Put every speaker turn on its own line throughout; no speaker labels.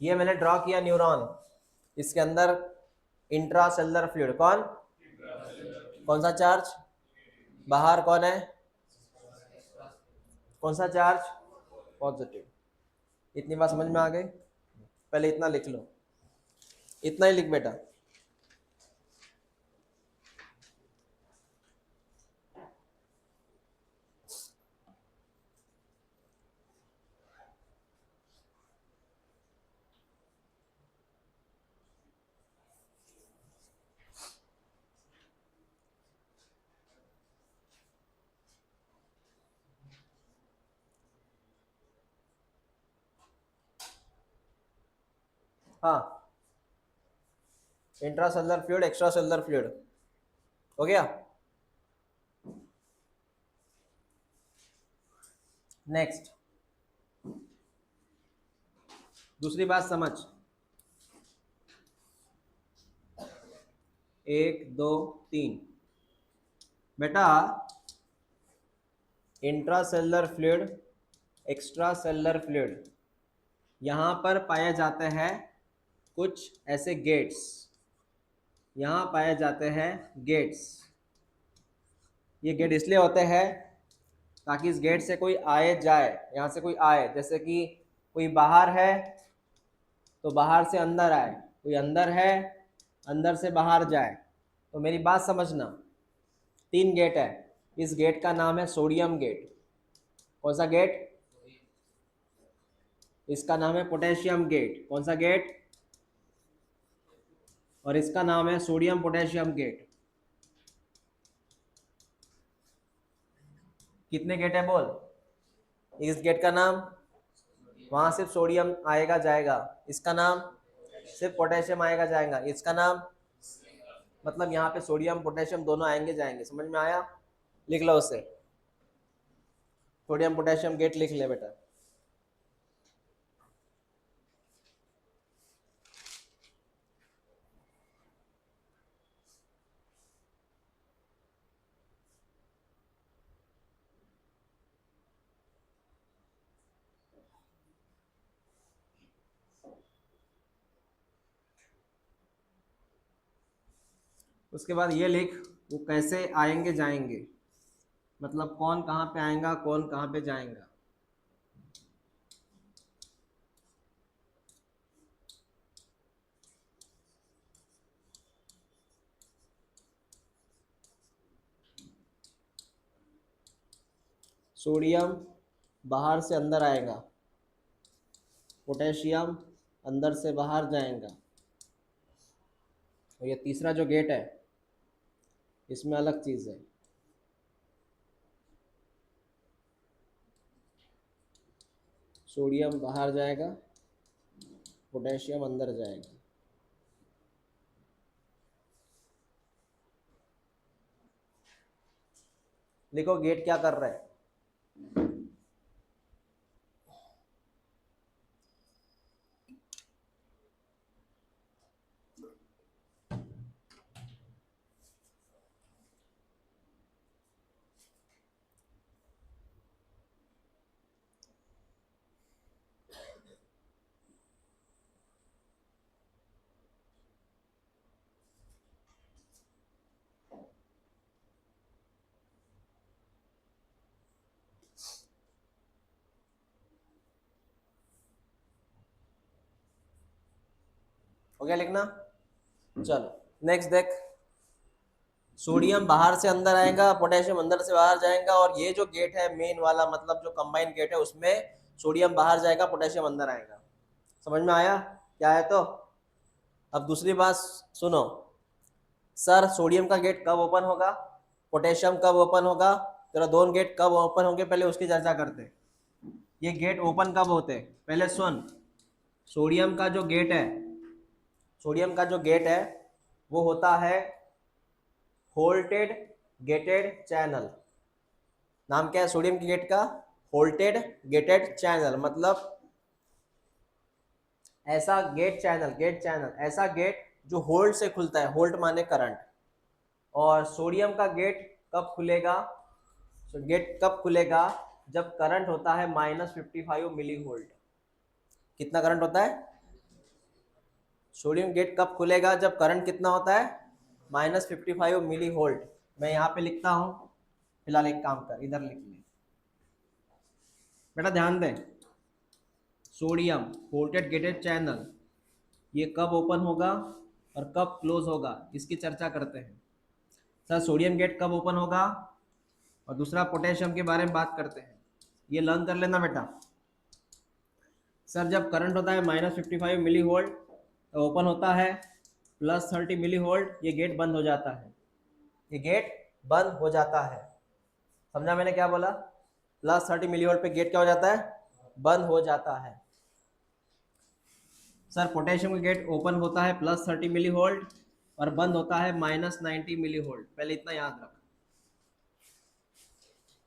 ये मैंने ड्रॉ किया न्यूरॉन, इसके अंदर इंट्रासेलुलर फ्लूइड, कौन कौन सा चार्ज, बाहर कौन है, कौन सा चार्ज, पॉजिटिव। इतनी बात समझ में आ गई? पहले इतना लिख लो, इतना ही लिख बेटा। हाँ, इंट्रासेलुलर फ्लूइड, एक्स्ट्रासेलुलर फ्लूइड, हो गया। नेक्स्ट, दूसरी बात समझ, 1 2 3 बेटा, इंट्रासेलुलर फ्लूइड, एक्स्ट्रासेलुलर फ्लूइड, यहाँ पर पाए जाते हैं कुछ ऐसे गेट्स, यहाँ पाए जाते हैं गेट्स। ये गेट इसलिए होते हैं ताकि इस गेट से कोई आए जाए, यहाँ से कोई आए, जैसे कि कोई बाहर है तो बाहर से अंदर आए, कोई अंदर है अंदर से बाहर जाए। तो मेरी बात समझना, 3 गेट है, इस गेट का नाम है सोडियम गेट। कौन सा गेट? इसका नाम है पोटेशियम गेट। कौन सा गेट? और इसका नाम है सोडियम पोटेशियम गेट। कितने गेट है बोल? इस गेट का नाम, वहां सिर्फ सोडियम आएगा जाएगा, इसका नाम सिर्फ पोटेशियम आएगा जाएगा, इसका नाम, मतलब यहाँ पे सोडियम पोटेशियम दोनों आएंगे जाएंगे। समझ में आया? लिख लो उसे, सोडियम पोटेशियम गेट लिख ले बेटा। उसके बाद ये लिख, वो कैसे आएंगे जाएंगे, मतलब कौन कहाँ पे आएगा कौन कहाँ पे जाएगा। सोडियम बाहर से अंदर आएगा, पोटेशियम अंदर से बाहर जाएगा, और ये तीसरा जो गेट है इसमें अलग चीज़ है। सोडियम बाहर जाएगा, पोटेशियम अंदर जाएगा। देखो गेट क्या कर रहा है, हो गया लिखना? चलो नेक्स्ट देख, सोडियम बाहर से अंदर आएगा, पोटेशियम अंदर से बाहर जाएगा, और ये जो गेट है मेन वाला, मतलब जो कंबाइंड गेट है, उसमें सोडियम बाहर जाएगा, पोटेशियम अंदर आएगा। समझ में आया क्या है? तो अब दूसरी बात सुनो, सर सोडियम का गेट कब ओपन होगा, पोटेशियम कब ओपन होगा, तेरा दोनों गेट कब ओपन होंगे, पहले उसकी चर्चा करते। ये गेट ओपन कब होते, पहले सुन। सोडियम का जो गेट है, सोडियम का जो गेट है वो होता है होल्टेड गेटेड चैनल। नाम क्या है सोडियम की गेट का? होल्टेड गेटेड चैनल, मतलब ऐसा गेट चैनल, गेट चैनल ऐसा गेट जो होल्ड से खुलता है, होल्ड माने करंट। और सोडियम का गेट कब खुलेगा, गेट कब खुलेगा जब करंट होता है -55 मिली वोल्ट। कितना करंट होता है? सोडियम गेट कब खुलेगा? जब करंट कितना होता है? -55 मिली वोल्ट। मैं यहाँ पे लिखता हूँ, फिलहाल एक काम कर, इधर लिख ले बेटा, ध्यान दें। सोडियम कोटेड गेटेड चैनल ये कब ओपन होगा और कब क्लोज होगा, इसकी चर्चा करते हैं। सर सोडियम गेट कब ओपन होगा, और दूसरा पोटेशियम के बारे में बात करते हैं। ये लर्न कर लेना बेटा। सर जब करंट होता है -55 मिली वोल्ट तो ओपन होता है, +30 मिली वोल्ट ये गेट बंद हो जाता है। ये गेट बंद हो जाता है, समझा मैंने क्या बोला? +30 मिली वोल्ट पे गेट क्या हो जाता है? बंद हो जाता है। सर पोटेशियम का गेट ओपन होता है +30 मिली वोल्ट और बंद होता है -90 मिली वोल्ट। पहले इतना याद रख,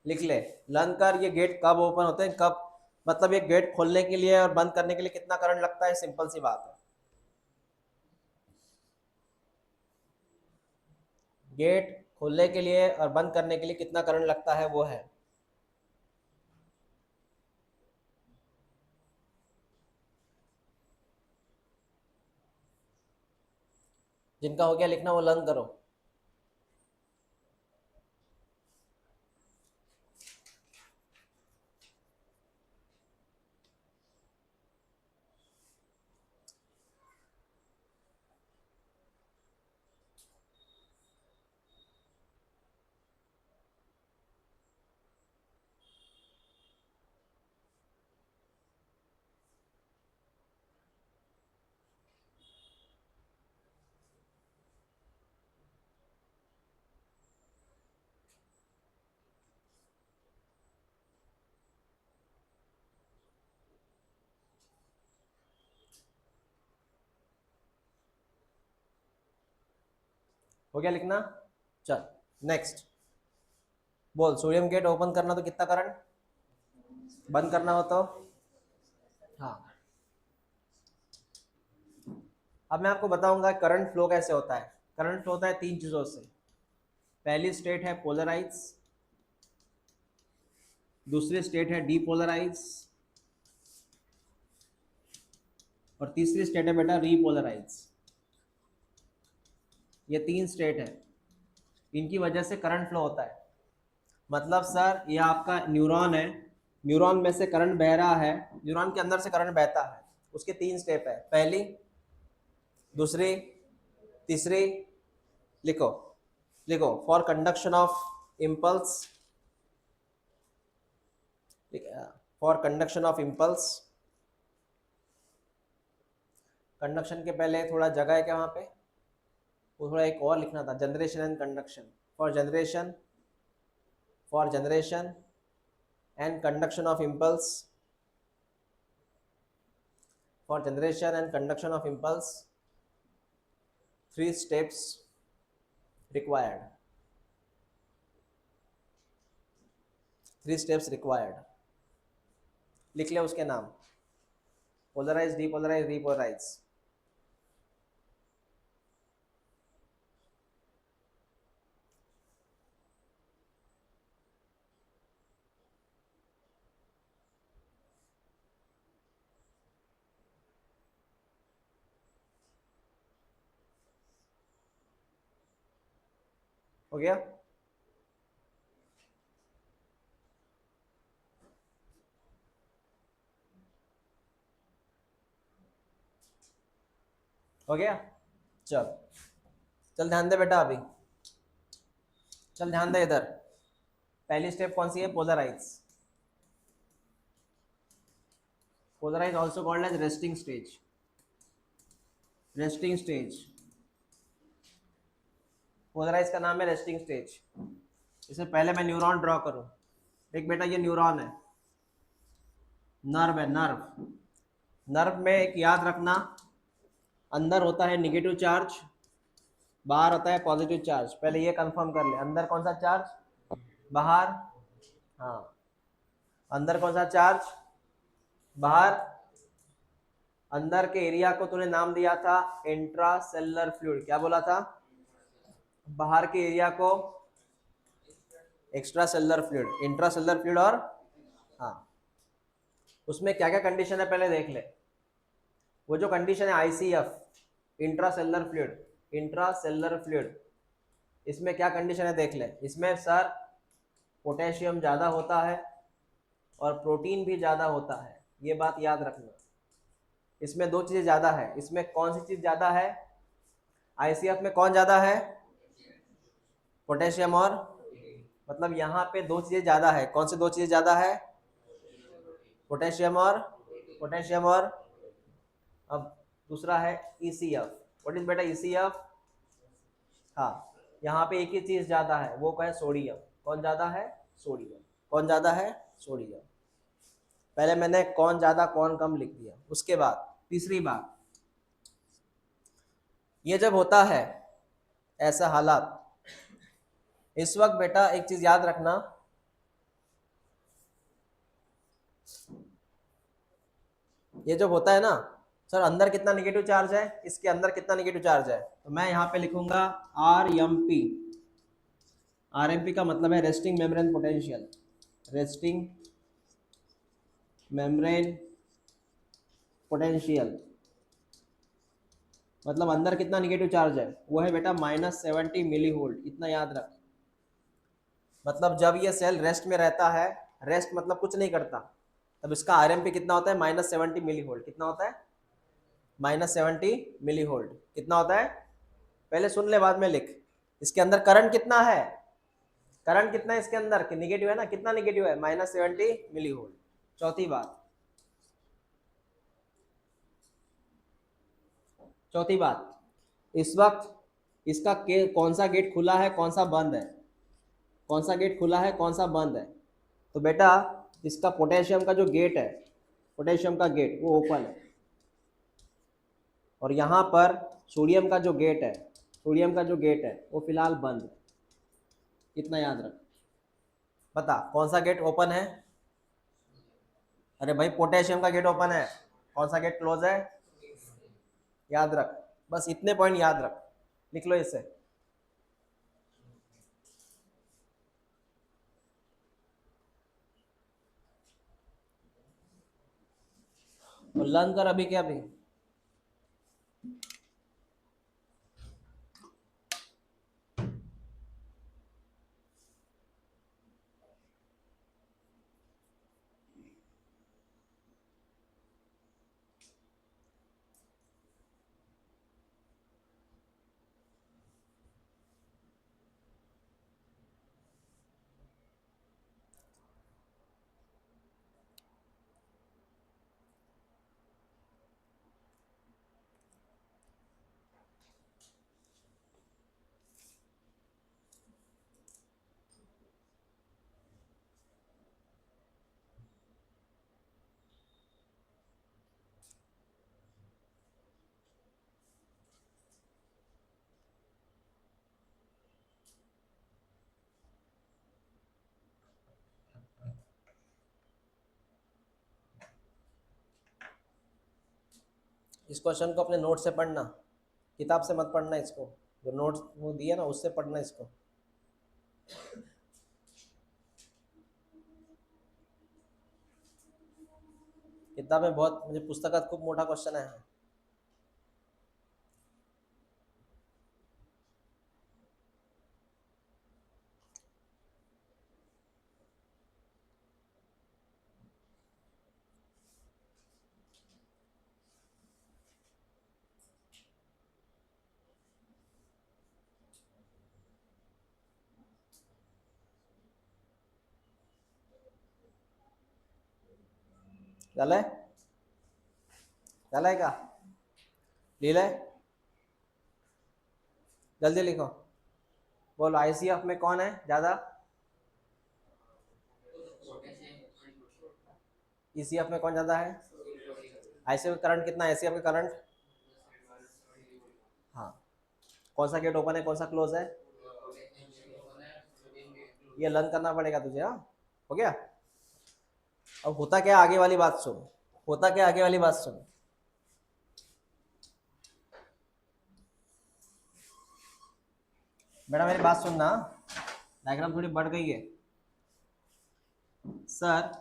लिख ले, लर्न कर। ये गेट कब ओपन होते हैं, कब, मतलब ये गेट खोलने के लिए और बंद करने के लिए कितना करंट लगता है? सिंपल सी बात है, गेट खोलने के लिए और बंद करने के लिए कितना करंट लगता है वो है। जिनका हो गया लिखना वो लर्न करो। हो गया लिखना? चल नेक्स्ट बोल। सोडियम गेट ओपन करना तो कितना करंट, बंद करना हो तो? हाँ, अब मैं आपको बताऊंगा करंट फ्लो कैसे होता है। करंट फ्लो होता है तीन चीजों से। पहली स्टेट है पोलराइज, दूसरी स्टेट है डीपोलराइज, और तीसरी स्टेट है बेटा रीपोलराइज। ये तीन स्टेट है, इनकी वजह से करंट फ्लो होता है। मतलब सर ये आपका न्यूरॉन है, न्यूरॉन में से करंट बह रहा है, न्यूरॉन के अंदर से करंट बहता है। उसके तीन स्टेप है, पहली, दूसरी, तीसरी। लिखो, लिखो, for conduction of impulse, for conduction of impulse. Conduction के पहले थोड़ा जगह है क्या वहाँ पे? वो थोड़ा एक और लिखना था, generation and conduction. For generation, for generation and conduction of impulse, for generation and conduction of impulse 3 steps required, 3 steps required। लिख ले उसके नाम, पोलराइज, डीपोलराइज, रीपोलराइज। हो गया? हो गया? चल, चल ध्यान दे बेटा अभी, चल ध्यान दे इधर। पहली स्टेप कौन सी है? Polarise. Polarise also called as resting stage, resting stage. Polarise का नाम है रेस्टिंग स्टेज। इससे पहले मैं न्यूरॉन ड्रॉ करूं। देख बेटा ये न्यूरॉन है, नर्व है, नर्व। नर्व में एक याद रखना, अंदर होता है निगेटिव चार्ज, बाहर होता है पॉजिटिव चार्ज। पहले ये कंफर्म कर ले, अंदर कौन सा चार्ज, बाहर। हाँ, अंदर कौन सा चार्ज, बाहर। अंदर के एरिया को तूने नाम दिया था इंट्रा सेलुलर फ्लूइड, क्या बोला था? बाहर के एरिया को extra cellular fluid, intra cellular fluid. और हाँ, उसमें क्या क्या कंडीशन है पहले देख ले। वो जो कंडीशन है ICF, intracellular fluid, intracellular fluid, इसमें क्या कंडीशन है देख ले। इसमें सर पोटेशियम ज़्यादा होता है और प्रोटीन भी ज़्यादा होता है, ये बात याद रखना। इसमें दो चीज़ें ज़्यादा है। इसमें कौन सी चीज़ ज़्यादा है? आईसीएफ में कौन ज़्यादा है? पोटेशियम और, मतलब यहाँ पे दो चीज़ें ज़्यादा है। कौन सी दो चीज़ें ज़्यादा है? पोटेशियम और, पोटेशियम और, अब दूसरा है ECF। व्हाट इज बेटा ECF? हाँ, यहाँ पे एक ही चीज़ ज़्यादा है, वो क्या है? सोडियम। कौन ज़्यादा है? सोडियम। कौन ज़्यादा है? सोडियम। पहले मैंने कौन ज़्यादा कौन कम लिख दिया। उसके बाद तीसरी बात, ये जब होता है ऐसा हालात, इस वक्त बेटा एक चीज़ याद रखना, ये जब होता है ना सर, अंदर कितना निगेटिव चार्ज है, इसके अंदर कितना निगेटिव चार्ज है, तो मैं यहाँ पे लिखूंगा RMP। RMP का मतलब है resting membrane potential, resting membrane potential, मतलब अंदर कितना निगेटिव चार्ज है, वो है बेटा -70 मिली वोल्ट। इतना याद रख। मतलब जब ये सेल रेस्ट में रहता है, रेस्ट मतलब कुछ नहीं करता, तब इसका RMP कितना होता है? -70 मिली वोल्ट। कितना होता है? -70 मिली वोल्ट। कितना होता है? पहले सुन ले, बाद में लिख। इसके अंदर करंट कितना है? करंट कितना है इसके अंदर? कि निगेटिव है ना? कितना निगेटिव है? -70 मिली वोल्ट। चौथी बात, चौथी बात, इस वक्त इसका कौन सा गेट खुला है, कौन सा बंद है? कौन सा गेट खुला है, कौन सा बंद है? तो बेटा इसका पोटेशियम का जो गेट है, पोटेशियम का गेट वो ओपन है, और यहाँ पर सोडियम का जो गेट है, सोडियम का जो गेट है वो फिलहाल बंद है। इतना याद रख। बता कौन सा गेट ओपन है? अरे भाई पोटेशियम का गेट ओपन है। कौन सा गेट क्लोज है? याद रख, बस इतने पॉइंट याद रख, लिख लो इसे। और लर्न कर अभी क्या भी। इस क्वेश्चन को अपने नोट से पढ़ना, किताब से मत पढ़ना इसको। जो नोट्स वो दिए ना उससे पढ़ना इसको। किताब में बहुत, म्हणजे पुस्तकात खूप मोठा क्वेश्चन आहे हा। झालंय? झालंय का? लिहिलंय? जल्दी लिखो। बोलो ICF में कौन है ज्यादा? ECF में कौन ज्यादा है? ICF का करंट कितना है? ICF का करंट, हाँ। कौन सा गेट ओपन है, कौन सा क्लोज है? ये लर्न करना पड़ेगा तुझे। हाँ, हो गया। अब होता क्या, आगे वाली बात सुन। होता क्या, आगे वाली बात सुन। बेटा मेरी बात सुनना, डायग्राम थोड़ी बढ़ गई है। सर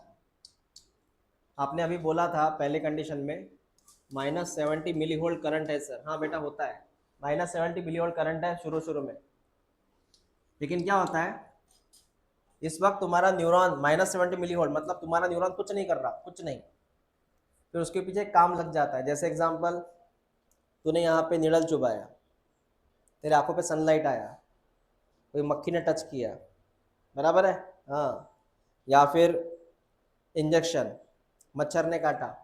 आपने अभी बोला था पहले कंडीशन में -70 मिली वोल्ट करंट है सर। हाँ बेटा होता है, -70 मिली वोल्ट करंट है शुरू शुरू में। लेकिन क्या होता है, इस वक्त तुम्हारा न्यूरॉन -70 मिली वोल्ट मतलब तुम्हारा न्यूरॉन कुछ नहीं कर रहा, कुछ नहीं, फिर उसके पीछे काम लग जाता है। जैसे एग्जांपल, तूने यहाँ पे निडल चुभाया, तेरे आंखों पे सनलाइट आया, कोई मक्खी ने टच किया, बराबर है, हाँ, या फिर इंजेक्शन, मच्छर ने काटा,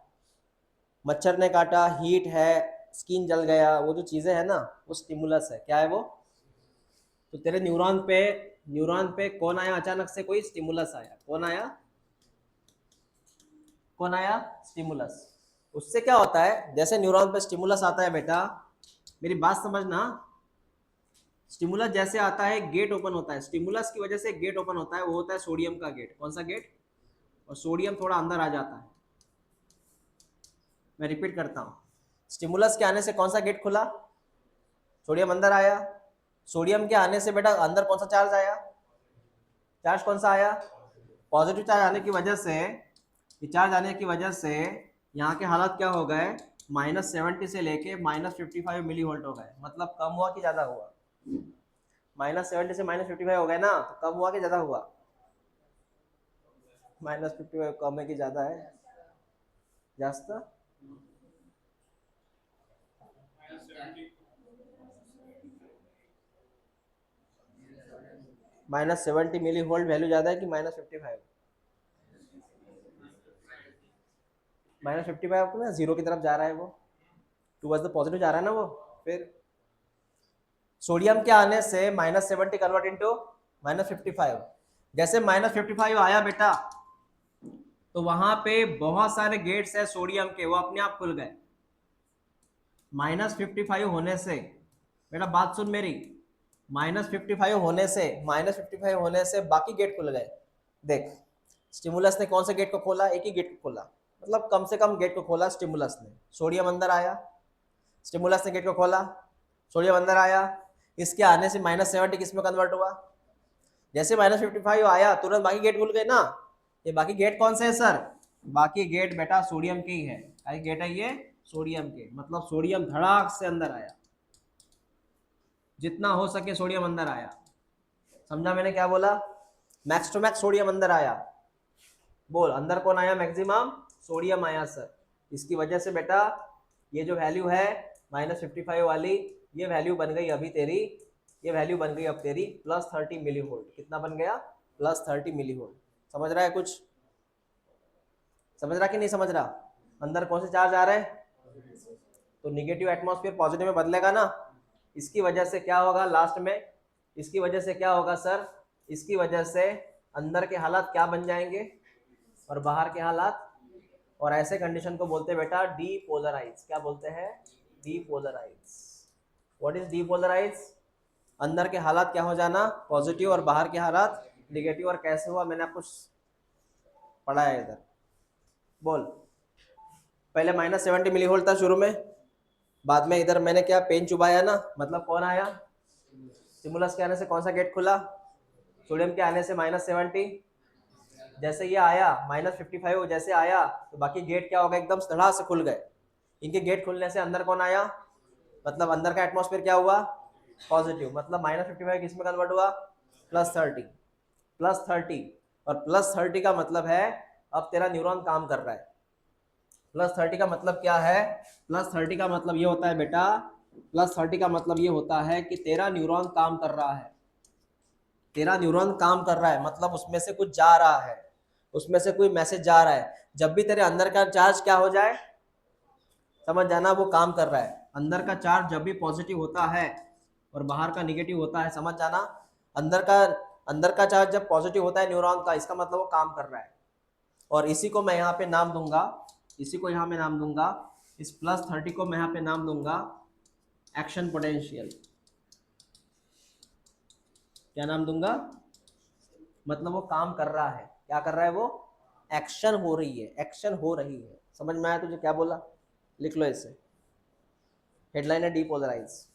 मच्छर ने काटा, हीट है, स्किन जल गया, वो जो चीज़ें हैं ना, वो स्टिमुलस है। क्या है वो? तो तेरे न्यूरॉन पे कौन आया? अचानक से कोई स्टिमुलस आया। कौन आया? कौन आया? स्टिमुलस। उससे क्या होता है, जैसे न्यूरॉन पे स्टिमुलस आता है बेटा, मेरी बात समझना, स्टिमुलस जैसे आता है गेट ओपन होता है, स्टिमुलस की वजह से गेट ओपन होता है, वो होता है सोडियम का गेट। कौन सा गेट? और सोडियम थोड़ा अंदर आ जाता है। मैं रिपीट करता हूँ, स्टिमुलस के आने से कौन सा गेट खुला? सोडियम अंदर आया। सोडियम के आने से बेटा अंदर कौन सा चार्ज आया? चार्ज कौन सा आया? पॉजिटिव चार्ज आने की वजह से, ये चार्ज आने की वजह से यहाँ के हालात क्या हो गए, -70 से लेके -55 मिली वोल्ट हो गए। मतलब कम हुआ कि ज्यादा हुआ? -70 से -55 हो गए ना, तो कम हुआ कि ज्यादा हुआ? -55 कम है कि ज्यादा है? जास्त। -70 मिली वोल्ट वैल्यू ज्यादा है कि -55? -55 ना जीरो की तरफ जा रहा है वो, टूवर्ड्स द पॉजिटिव जा रहा है ना वो। फिर सोडियम के आने से -70 कन्वर्ट इनटू -55। जैसे -55 आया बेटा, तो वहां पे बहुत सारे गेट्स है सोडियम के, वो अपने आप खुल गए। -55 होने से, बेटा बात सुन मेरी, -55 होने से, -55 होने से बाकी गेट खुल गए। देख, स्टिमुलस ने कौन से गेट को खोला? एक ही गेट को खोला, मतलब कम से कम गेट को खोला स्टिमुलस ने। सोडियम अंदर आया, स्टिमुलस ने गेट को खोला, सोडियम अंदर आया, इसके आने से -70 किस में कन्वर्ट हुआ? जैसे -55 आया तुरंत बाकी गेट खुल गए ना। ये बाकी गेट कौन से है सर? बाकी गेट बेटा सोडियम के ही है। क्या गेट है ये? सोडियम के। मतलब सोडियम धड़ाक से अंदर आया, जितना हो सके सोडियम अंदर आया। समझा मैंने क्या बोला? मैक्स टू मैक्स सोडियम अंदर आया। बोल, अंदर कौन आया मैक्सिमम? सोडियम आया सर। इसकी वजह से बेटा ये जो वैल्यू है -55 वाली, ये वैल्यू बन गई अभी तेरी, ये वैल्यू बन गई अब तेरी +30 मिली वोल्ट। कितना बन गया? +30 मिली वोल्ट। समझ रहा है कुछ? समझ रहा कि नहीं समझ रहा? अंदर कौन से चार्ज आ रहे हैं? तो निगेटिव एटमॉस्फेयर पॉजिटिव में बदलेगा ना। इसकी वजह से क्या होगा लास्ट में? इसकी वजह से क्या होगा सर? इसकी वजह से अंदर के हालात क्या बन जाएंगे और बाहर के हालात, और ऐसे कंडीशन को बोलते हैं बेटा डीपोलराइज। क्या बोलते हैं? डीपोलराइज। What is depolarise? अंदर के हालात क्या हो जाना? पॉजिटिव, और बाहर के हालात निगेटिव। और कैसे हुआ मैंने आपको पढ़ा है इधर। बोल, पहले -70 मिली वोल्ट था शुरू में, बाद में इधर मैंने क्या पेन चुभाया ना, मतलब कौन आया? स्टिमुलस के आने से कौन सा गेट खुला? सोडियम के आने से -70। जैसे ये आया -55 जैसे आया, तो बाकी गेट क्या होगा? एकदम धड़ा से खुल गए। इनके गेट खुलने से अंदर कौन आया? मतलब अंदर का एटमॉस्फेयर क्या हुआ? पॉजिटिव। मतलब -55 किस में कन्वर्ट हुआ? +30। +30, और +30 का मतलब है अब तेरा न्यूरॉन काम कर रहा है। +30 का मतलब क्या है? +30 का मतलब ये होता है बेटा, +30 का मतलब ये होता है कि तेरा न्यूरॉन काम कर रहा है। तेरा न्यूरॉन काम कर रहा है मतलब उसमें से कुछ जा रहा है, उसमें से कोई मैसेज जा रहा है। जब भी तेरे अंदर का चार्ज क्या हो जाए, समझ जाना वो काम कर रहा है। अंदर का चार्ज जब भी पॉजिटिव होता है और बाहर का निगेटिव होता है, समझ जाना, अंदर का अंदर का चार्ज जब पॉजिटिव होता है न्यूरॉन का, इसका मतलब वो काम कर रहा है। और इसी को मैं यहाँ पे नाम दूंगा, इसी को यहाँ मैं नाम दूंगा, इस +30 को मैं यहाँ पे नाम दूंगा एक्शन पोटेंशियल। क्या नाम दूंगा? मतलब वो काम कर रहा है। क्या कर रहा है वो? एक्शन हो रही है, एक्शन हो रही है। समझ में आया तुझे क्या बोला? लिख लो इसे, हेडलाइन है डीपोलराइज।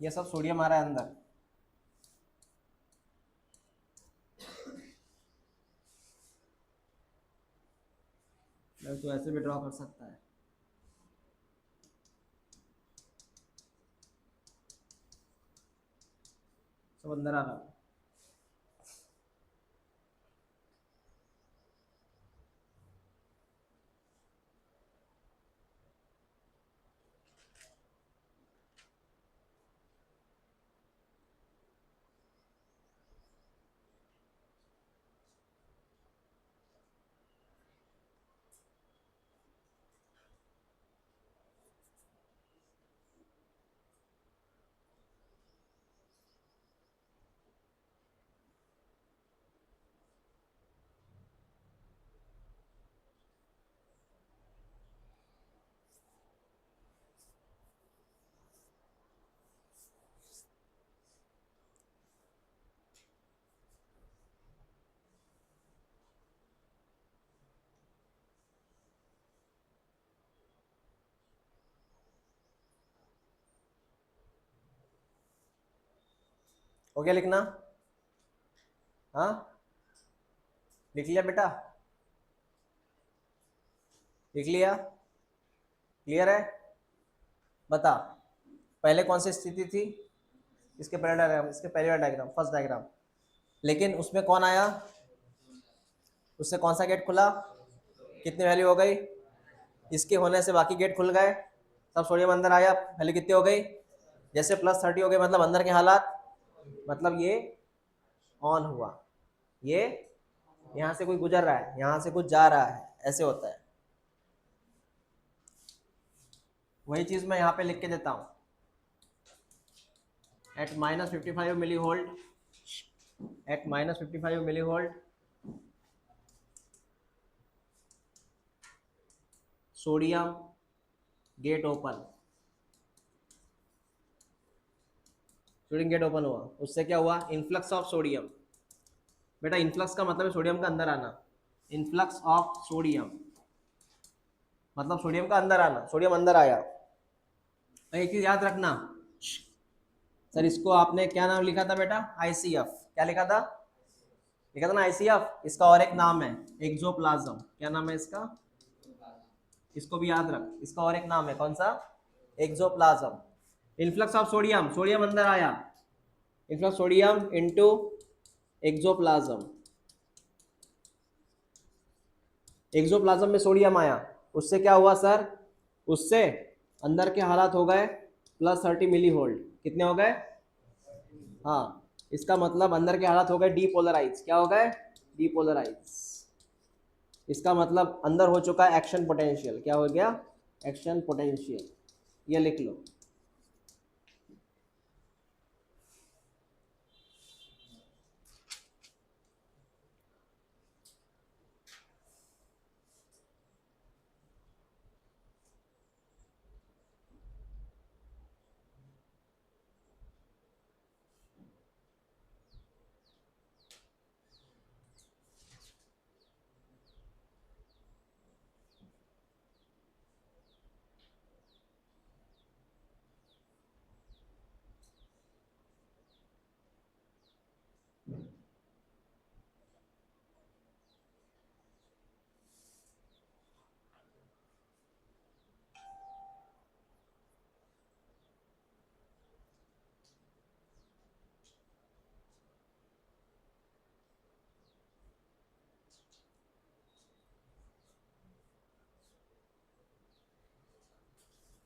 ये सब सोडियम आ रहा है अंदर। तो ऐसे भी ड्रॉ कर सकता है। सब अंदर आ रहा है। हो गया लिखना? हाँ, लिख लिया बेटा? लिख लिया? क्लियर है? बता, पहले कौन सी स्थिति थी? इसके पहले डायग्राम, इसके पहले वाला डायग्राम, फर्स्ट डायग्राम। लेकिन उसमें कौन आया? उससे कौन सा गेट खुला? कितनी वैल्यू हो गई? इसके होने से बाकी गेट खुल गए, सब सोडियम अंदर आया, वैल्यू कितनी हो गई? जैसे +30 हो गई, मतलब अंदर के हालात, मतलब ये ऑन हुआ, ये यहाँ से कोई गुजर रहा है, यहाँ से कुछ जा रहा है, ऐसे होता है। वही चीज मैं यहाँ पे लिख के देता हूँ, at -55 millivolt, at -55 millivolt sodium gate open, sodium gate open हुआ, उससे क्या हुआ? Influx of sodium. बेटा इनफ्लक्स का मतलब है सोडियम का अंदर आना, इनफ्लक्स ऑफ सोडियम मतलब सोडियम का अंदर आना, सोडियम अंदर आया। तो एक चीज याद रखना सर, इसको आपने क्या नाम लिखा था बेटा? ICF। क्या लिखा था? लिखा था ना ICF। इसका और एक नाम है एक्सोप्लाज्म। क्या नाम है इसका? इसको भी याद रख, इसका और एक नाम है, कौन सा? Axoplasm. Influx of sodium, sodium अंदर आया, influx sodium into axoplasm, axoplasm में सोडियम आया, उससे क्या हुआ सर? उससे अंदर के हालात हो गए +30 मिली वोल्ट। कितने हो गए? हाँ, इसका मतलब अंदर के हालात हो गए डीपोलराइज। क्या हो गए? डीपोलराइज। इसका मतलब अंदर हो चुका है एक्शन पोटेंशियल। क्या हो गया? Action potential. ये लिख लो।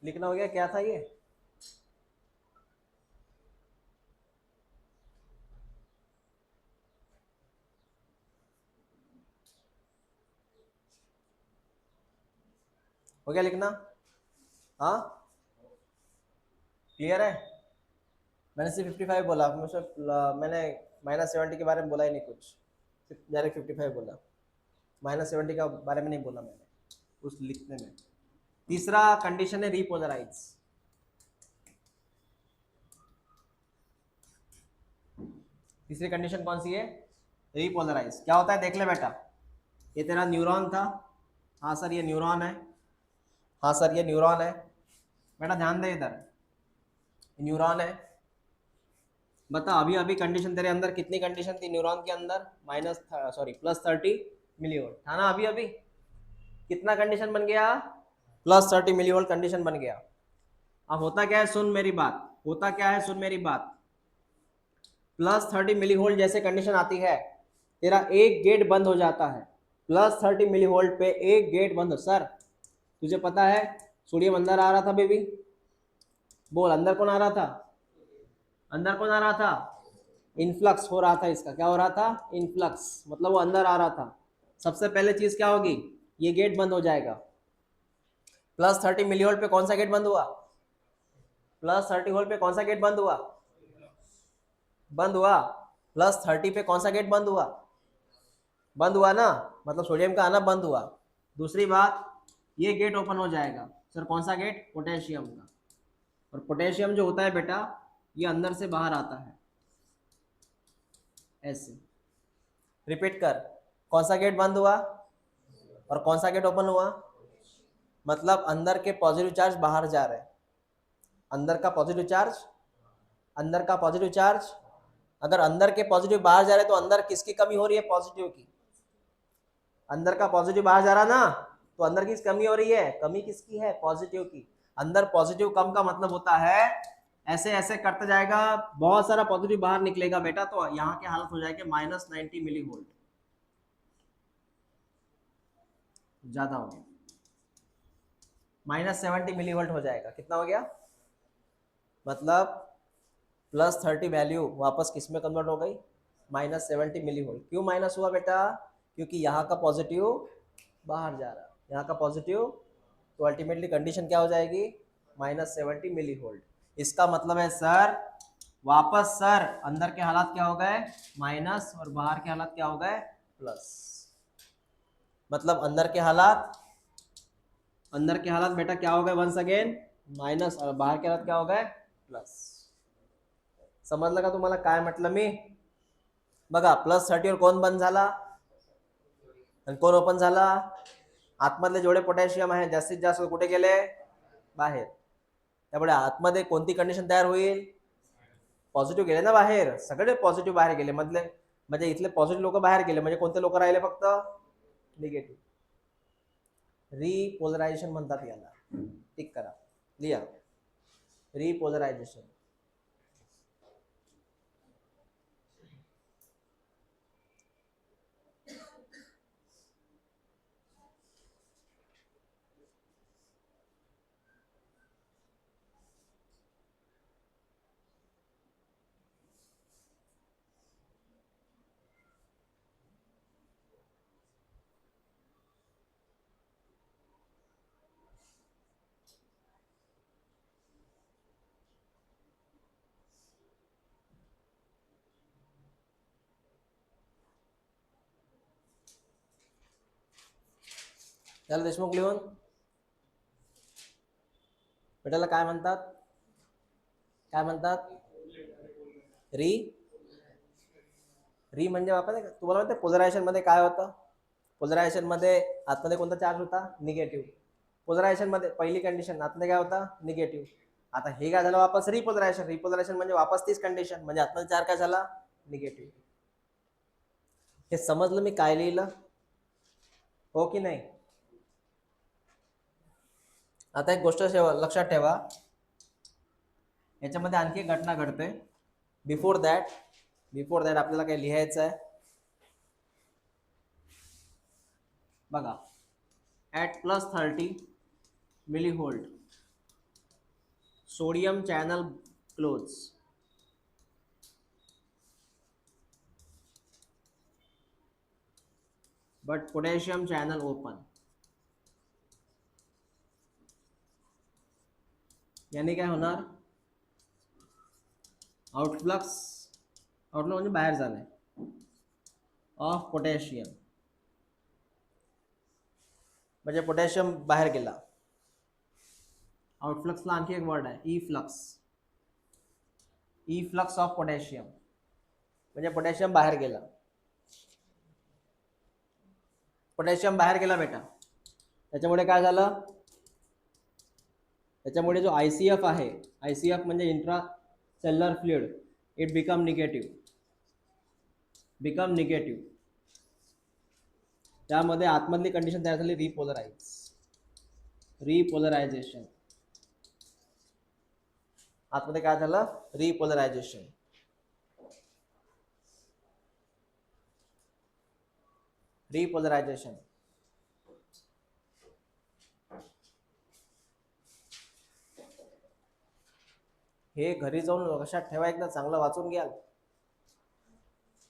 लिखना हो गया? क्या था ये? हो गया लिखना? हाँ, क्लियर है? मैंने सिर्फ 55 बोला, मैंने -70 के बारे में बोला ही नहीं कुछ, सिर्फ डायरेक्ट 55 बोला, -70 का बारे में नहीं बोला मैंने उस लिखने में। तीसरा कंडीशन है रीपोलराइज। तीसरी कंडीशन कौन सी है? रीपोलराइज। क्या होता है देख ले बेटा, ये तेरा न्यूरॉन था, हाँ सर ये न्यूरॉन है, हाँ सर ये न्यूरॉन है, बेटा ध्यान दे इधर, न्यूरॉन है, बता अभी अभी कंडीशन तेरे अंदर कितनी कंडीशन थी न्यूरॉन के अंदर, +30 मिलीवोल्ट था ना अभी अभी। कितना कंडीशन बन गया, +30 मिलीवोल्ट कंडीशन बन गया। अब होता क्या है, सुन मेरी बात, होता क्या है सुन मेरी बात, +30 मिलीवोल्ट जैसे कंडीशन आती है, तेरा एक गेट बंद हो जाता है। +30 मिलीवोल्ट पे एक गेट बंद हो। सर तुझे पता है सोडियम अंदर आ रहा था बेबी, बोल अंदर कौन आ रहा था, अंदर कौन आ रहा था, इनफ्लक्स हो रहा था इसका, क्या हो रहा था, इनफ्लक्स, मतलब वो अंदर आ रहा था। सबसे पहले चीज क्या होगी, ये गेट बंद हो जाएगा। +30 मिलीवोल्ट पे कौन सा गेट बंद हुआ, +30 वोल्ट पे कौन सा गेट बंद हुआ, बंद हुआ। +30 पे कौन सा गेट बंद हुआ, बंद हुआ ना, मतलब सोडियम का आना बंद हुआ। दूसरी बात, ये गेट ओपन हो जाएगा। सर कौन सा गेट, पोटेशियम का। और पोटेशियम जो होता है बेटा, ये अंदर से बाहर आता है ऐसे। रिपीट कर, कौन सा गेट बंद हुआ और कौन सा गेट ओपन हुआ, मतलब अंदर के पॉजिटिव चार्ज बाहर जा रहे हैं, अंदर का पॉजिटिव चार्ज, अंदर का पॉजिटिव चार्ज, अगर अंदर के पॉजिटिव बाहर जा रहे हैं तो अंदर किसकी कमी हो रही है, पॉजिटिव की। अंदर का पॉजिटिव बाहर जा रहा ना, तो अंदर की कमी हो रही है, कमी किसकी है, पॉजिटिव की। अंदर पॉजिटिव कम का मतलब होता है ऐसे ऐसे करते जाएगा, बहुत सारा पॉजिटिव बाहर निकलेगा बेटा, तो यहाँ की हालत हो जाएगी -90 मिलीवोल्ट, ज्यादा हो गया, -70 मिलीवोल्ट हो जाएगा। कितना हो गया, मतलब +30 वैल्यू वापस किस में कन्वर्ट हो गई, -70 मिलीवोल्ट। क्यों माइनस हुआ बेटा, क्योंकि यहाँ का पॉजिटिव बाहर जा रहा है, यहाँ का पॉजिटिव, तो अल्टीमेटली कंडीशन क्या हो जाएगी, -70 मिलीवोल्ट। इसका मतलब है सर, वापस सर अंदर के हालात क्या हो गए, माइनस, और बाहर के हालात क्या हो गए, प्लस। मतलब अंदर के हालात, अंदर के हालात बेटा क्या हो गए, वंस अगेन माइनस, और बाहर के हालात क्या हो गए, प्लस। समजलं का तुम्हाला काय म्हटलं मी, बघा +30 और कोण बंद झाला आणि कोण ओपन झाला, आतमधले जेवढे पोटॅशियम आहे जास्तीत जास्त कुठे गेले, बाहेर। त्यामुळे आतमध्ये कोणती कंडिशन तयार होईल, पॉझिटिव्ह गेले ना बाहेर, सगळे पॉझिटिव्ह बाहेर गेले, मधले म्हणजे इथले पॉझिटिव्ह लोक बाहेर गेले, म्हणजे कोणते लोक राहिले, फक्त निगेटिव्ह। रिपोलरायझेशन म्हणतात याला, टिक करा, लिहा, रिपोलरायझेशन। त्याला देशमुख लिहून, बेटाला काय म्हणतात, काय म्हणतात, री, री म्हणजे आपण तुम्हाला माहिती पोलरायझेशन मध्ये काय होतं, पोलरायझेशन मध्ये आतमध्ये कोणता चार्ज होता, निगेटिव्ह। पोलरायझेशन मध्ये पहिली कंडिशन आतमध्ये काय होता, निगेटिव्ह। आता हे काय झालं, वापस रिपोलरायझेशन, रिपोलरायझेशन म्हणजे वापस तीच कंडिशन, म्हणजे आतमध्ये चार्ज काय झाला, निगेटिव्ह। हे समजलं मी काय लिहिलं, हो की नाही। आता एक गोष्ट लक्षात ठेवा, याच्यामध्ये आणखी एक घटना घडते। बिफोर दॅट आपल्याला काही लिहायचं आहे बघा, at +30 millivolt sodium channel close, but potassium channel open. यानी काय होणार, आउटफ्लक्स, आउटफ्लक्स म्हणजे बाहेर जाणे ऑफ पोटॅशियम, म्हणजे पोटॅशियम बाहेर गेला। आउटफ्लक्सला आणखी एक वर्ड आहे, efflux, efflux of potassium, म्हणजे पोटॅशियम बाहेर गेला, पोटॅशियम बाहेर गेला बेटा। त्याच्यामुळे काय झालं, त्याच्यामुळे जो ICF आहे, ICF म्हणजे intra cellular fluid, it become negative. त्यामध्ये आतमधली कंडिशन तयार झाली रिपोलरायझेशन. आतमध्ये काय झालं? रिपोलरायझेशन. हे घरी जाऊन लक्षात ठेवा, एकदा चांगलं वाचून घ्याल.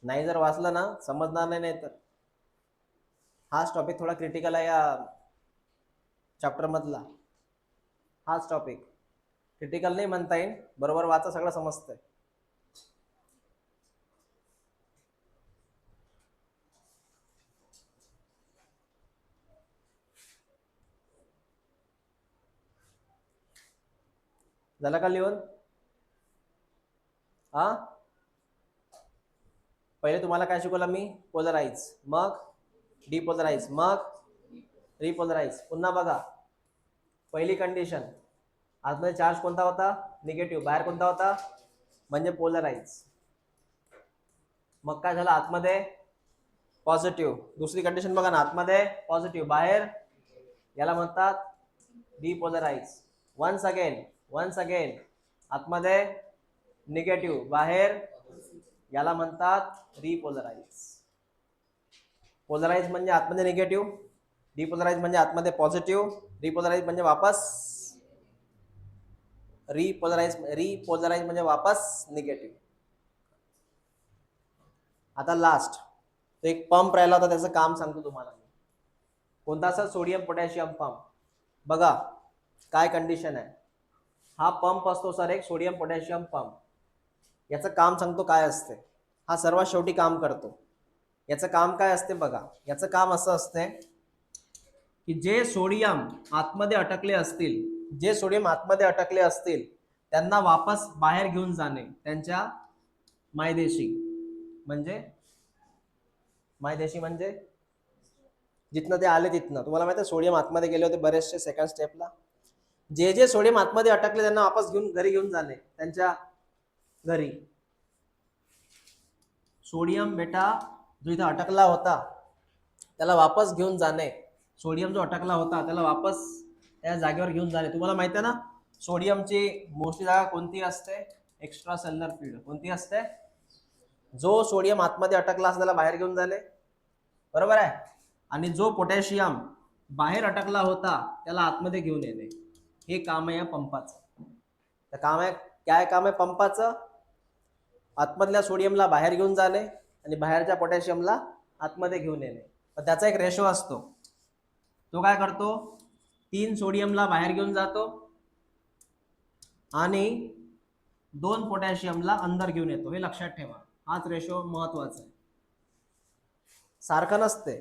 नाही जर वाचलं ना समजणार नाही. तर हाच टॉपिक थोडा क्रिटिकल आहे या चॅप्टर मधला. हाच टॉपिक क्रिटिकल नाही म्हणता येईल, बरोबर वाचा, सगळं समजतंय. झालं का लिहून? हा, पहिले तुम्हाला काय शिकवलं मी? पोलराइज, मग डिपोलराइज, मग रिपोलराइज. पुन्हा बघा, पहिली कंडिशन, आतमध्ये चार्ज कोणता होता? निगेटिव्ह. बाहेर कोणता होता? म्हणजे पोलराइज. मग काय झालं? आतमध्ये पॉझिटिव्ह. दुसरी कंडिशन बघा ना, आतमध्ये पॉझिटिव्ह, बाहेर, याला म्हणतात डिपोलराइज. वन्स अगेन आतमध्ये निगेटिव्ह, बाहेर, याला म्हणतात रिपोलराइज. पोलराइज म्हणजे आतमध्ये निगेटिव्ह, डिपोलराइज म्हणजे आतमध्ये पॉझिटिव्ह, रिपोलराइज म्हणजे वापस रिपोलराइज म्हणजे वापस निगेटिव्ह. आता लास्ट तो एक पंप राहिला होता, त्याचं काम सांगतो तुम्हाला मी. कोणता? Sir sodium potassium pump. बघा काय कंडिशन आहे. हा पंप असतो सर एक सोडियम पोटॅशियम पंप. याचं काम सांगतो काय असते. हा सर्वात शेवटी काम करतो. याचं काम काय असते बघा. याचं काम असं असते की जे सोडियम आतमध्ये अटकले असतील त्यांना वापस बाहेर घेऊन जाणे त्यांच्या मायदेशी. म्हणजे जिथनं ते आले तिथनं. तुम्हाला माहिती आहे सोडियम आतमध्ये गेले होते बरेचसे सेकंड स्टेपला. जे सोडियम आतमध्ये अटकले त्यांना वापस घरी घेऊन जाणे त्यांच्या घरी. सोडियम बेटा जो इथं अटकला होता त्याला वापस घेऊन जाणे. सोडियम जो अटकला होता त्याला वापस त्या जागेवर घेऊन जाणे. तुम्हाला माहिती आहे ना सोडियमची मोस्टली जागा कोणती असते? Extra cellular fluid. कोणती असते? जो सोडियम आतमध्ये अटकला असतो त्याला बाहेर घेऊन जाणे, बरोबर आहे. आणि जो पोटॅशियम बाहेर अटकला होता त्याला आतमध्ये घेऊन येणे. हे काम आहे या पंपाचं. तर काय काम आहे पंपाचं? आतमधल्या सोडियमला बाहेर घेऊन जाणे आणि बाहेरच्या पोटॅशियमला आतमध्ये घेऊन येणे. पण त्याचा एक रेशो असतो. तो काय करतो? 3 सोडियमला बाहेर घेऊन जातो आणि 2 पोटॅशियमला अंदर घेऊन येतो. हे लक्षात ठेवा. हाच रेशो महत्वाचा आहे. सारखं नसते.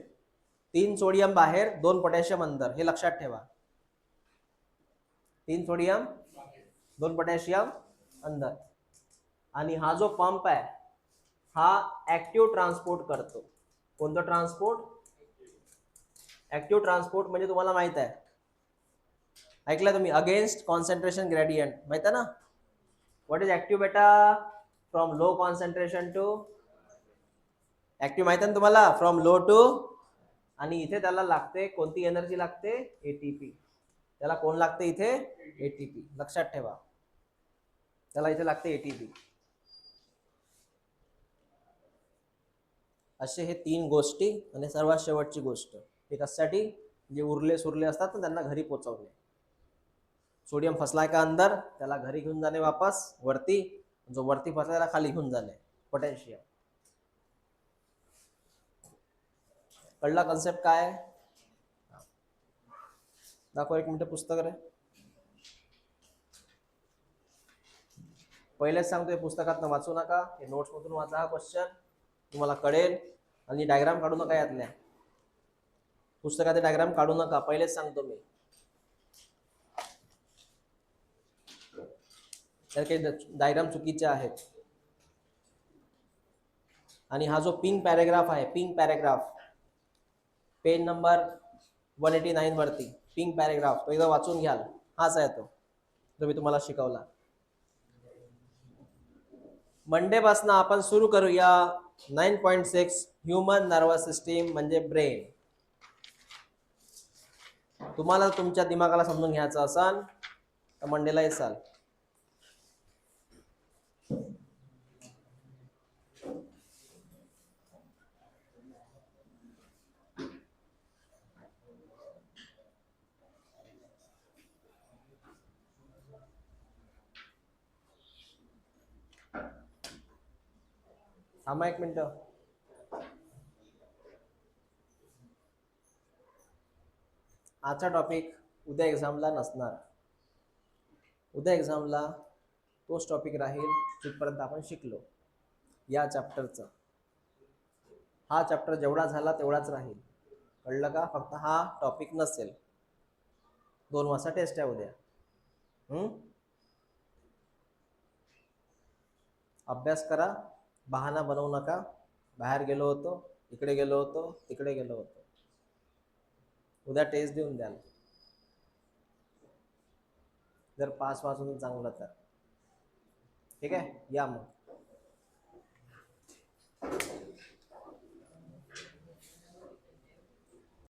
3 सोडियम बाहेर, 2 पोटॅशियम अंदर. हे लक्षात ठेवा. 3 सोडियम, 2 पोटॅशियम अंदर. आणि हा जो पंप आहे हा ऍक्टिव्ह ट्रान्सपोर्ट करतो. कोणतं ट्रान्सपोर्ट? ऍक्टिव्ह ट्रान्सपोर्ट म्हणजे तुम्हाला माहित आहे, ऐकलं तुम्ही, अगेन्स्ट कॉन्सन्ट्रेशन ग्रेडियंट. माहित आहे ना? व्हॉट इज ऍक्टिव्ह बेटा? From low concentration to active. माहित आहे ना तुम्हाला? From low to. आणि इथे त्याला लागते कोणती एनर्जी लागते? एटीपी. त्याला कोण लागते इथे? एटीपी. लक्षात ठेवा, त्याला इथे लागते एटीपी. असे हे 3 गोष्टी. आणि सर्वात शेवटची गोष्ट हे कशासाठी? जे उरले सुरले असतात ना त्यांना घरी पोहोचवणे. सोडियम फसलाय का अंदर, त्याला घरी घेऊन जाणे वापस वरती. जो वरती फसलेला खाली घेऊन जाणे पोटॅशियम. कळला कन्सेप्ट काय? दाखव 1 मिनिट पुस्तक रे. पहिलेच सांगतोय पुस्तकातनं वाचू नका, हे नोट्स मधून वाचा. हा क्वेश्चन तुम्हाला कळेल. आणि डायग्राम काढू नका यातल्या. पुस्तकाचे डायग्राम काढू नका, पहिलेच सांगतो मी. तर काही डायग्राम चुकीचे आहेत. आणि हा जो पिंक पॅरेग्राफ आहे, पिंक पॅरेग्राफ पेज नंबर 189 वरती पिंक पॅरेग्राफ, तो एकदा वाचून घ्याल. हाच आहे तो जो मी तुम्हाला शिकवला. मंडे पासून आपण सुरू करूया 9.6 ह्युमन नर्वस सिस्टीम म्हणजे ब्रेन. तुम्हाला तुमच्या दिमागाला समजून घ्यायचं असाल तर मंडेला येसाल. थांबा एक मिनिट. आजचा टॉपिक उद्या एक्झामला नसणार. उद्या एक्झामला तोच टॉपिक राहील जिथपर्यंत आपण शिकलो या चॅप्टरचा. हा चॅप्टर जेवढा झाला तेवढाच राहील. कळलं का? फक्त हा टॉपिक नसेल. 2 वाजता टेस्ट आहे उद्या. अभ्यास करा, बहाणा बनवू नका. बाहेर गेलो होतो, इकडे गेलो होतो, तिकडे गेलो होतो. उद्या टेस्ट देऊन द्याल जर पास वाजून चांगलं तर. ठीक आहे, या मग.